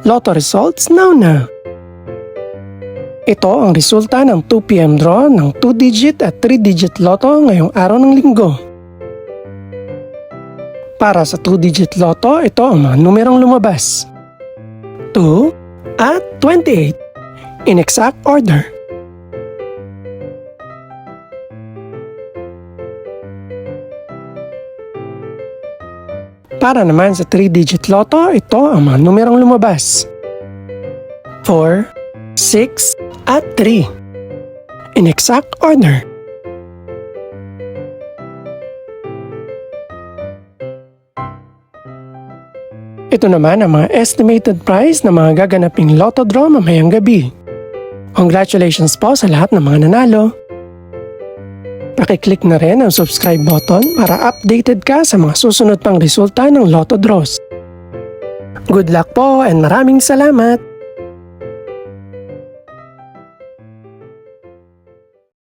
Lotto results now. Ito ang resulta ng 2 PM draw ng 2-digit at 3-digit lotto ngayong araw ng linggo. Para sa 2-digit lotto, ito ang mga numerong lumabas. 2 at 28 in exact order. Para naman sa 3-digit lotto, ito ang mga numerong lumabas. 4, 6, at 3 in exact order. Ito naman ang mga estimated price ng mga gaganaping lotto draw mamayang gabi. Congratulations po sa lahat ng mga nanalo. Pakiclick na rin ang subscribe button para updated ka sa mga susunod pang resulta ng lotto draws. Good luck po and maraming salamat!